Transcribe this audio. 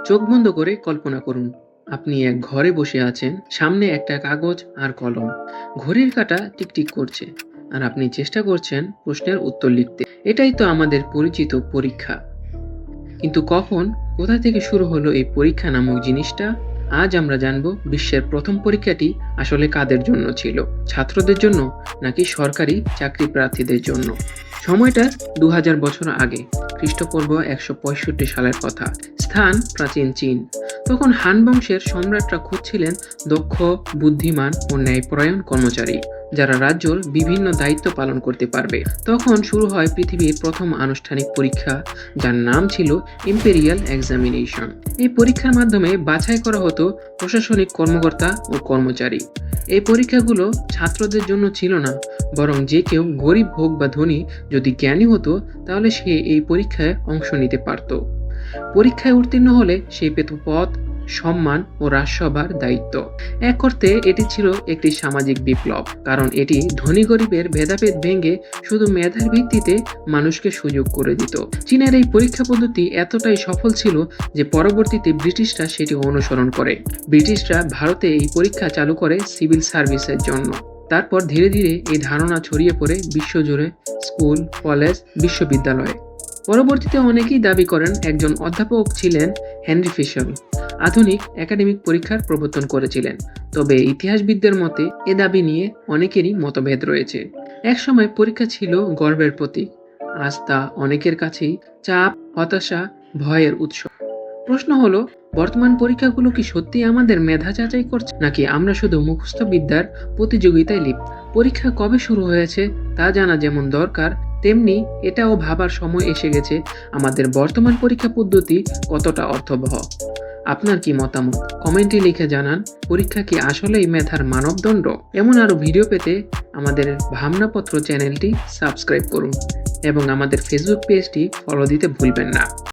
চোখ বন্ধ করে কল্পনা করুন, আপনি এক ঘরে বসে আছেন, সামনে একটা কাগজ আর কলম। ঘড়ির কাঁটা টিকটিক করছে, আর আপনি চেষ্টা করছেন প্রশ্নের উত্তর লিখতে। এটাই তো আমাদের পরিচিত পরীক্ষা। কিন্তু কখন, কোথা থেকে শুরু হলো এই পরীক্ষা নামক জিনিসটা? আজ আমরা জানব বিশ্বের প্রথম পরীক্ষাটি আসলে কাদের জন্য ছিল, ছাত্রদের জন্য নাকি সরকারি চাকরি প্রার্থীদের জন্য। সময়টা 2000 বছর আগে, খ্রিস্টপূর্ব 165 সালের কথা। স্থান প্রাচীন চীন। তখন হান বংশের সম্রাটরা খুঁজছিলেন দক্ষ, বুদ্ধিমান ও ন্যায়পরায়ণ কর্মচারী, যারা রাজ্যর বিভিন্ন দায়িত্ব পালন করতে পারবে। তখন শুরু হয় পৃথিবীর প্রথম আনুষ্ঠানিক পরীক্ষা, যার নাম ছিল ইম্পেরিয়াল এক্সামিনেশন। এই পরীক্ষার মাধ্যমে বাছাই করা হতো প্রশাসনিক কর্মকর্তা ও কর্মচারী। এই পরীক্ষাগুলো ছাত্রদের জন্য ছিল না, বরং যে কেউ গরিব হোক বা ধনী, যদি জ্ঞানী হতো তাহলে সে এই পরীক্ষায় অংশ নিতে পারত। পরীক্ষায় উত্তীর্ণ হলে সে পেত পদ, সম্মান ও রাজসভার দায়িত্ব। এক অর্থে এটি ছিল একটি সামাজিক বিপ্লব, কারণ এটি ধনী গরিবের ভেদাভেদ ভেঙে শুধু মেধার ভিত্তিতে মানুষকে সুযোগ করে দিত। চীনের এই পরীক্ষা পদ্ধতি এতটাই সফল ছিল যে পরবর্তীতে ব্রিটিশরা সেটি অনুসরণ করে। ব্রিটিশরা ভারতে এই পরীক্ষা চালু করে সিভিল সার্ভিসের জন্য। তারপর ধীরে ধীরে এই ধারণা ছড়িয়ে পড়ে বিশ্বজুড়ে, স্কুল, কলেজ, বিশ্ববিদ্যালয়ে। পরবর্তীতে অনেকেই দাবি করেন একজন অধ্যাপক ছিলেন হেনরি ফিশার আধুনিক একাডেমিক পরীক্ষার প্রবর্তন করেছিলেন। তবে ইতিহাসবিদদের মতে এ দাবি নিয়ে অনেকেরই মতভেদ রয়েছে। একসময় পরীক্ষা ছিল গর্বের প্রতীক, আজ তা অনেকের কাছেই চাপ, হতাশা, ভয়ের উৎস। প্রশ্ন হলো, বর্তমান পরীক্ষাগুলো কি সত্যি আমাদের মেধা যাচাই করছে, নাকি আমরা শুধু মুখস্থ বিদ্যার প্রতিযোগিতায় লিপ্ত? পরীক্ষা কবে শুরু হয়েছে তা জানা যেমন দরকার, তেমনি এটাও ভাবার সময় এসে গেছে আমাদের বর্তমান পরীক্ষা পদ্ধতি কতটা অর্থবহ। আপনার কি মতামত কমেন্টে লিখে জানান। পরীক্ষা কি আসলেই মেধার মানবদণ্ড? এমন আরো ভিডিও পেতে আমাদের ভাবনাপত্র চ্যানেলটি সাবস্ক্রাইব করুন এবং আমাদের ফেসবুক পেজটি ফলো দিতে ভুলবেন না।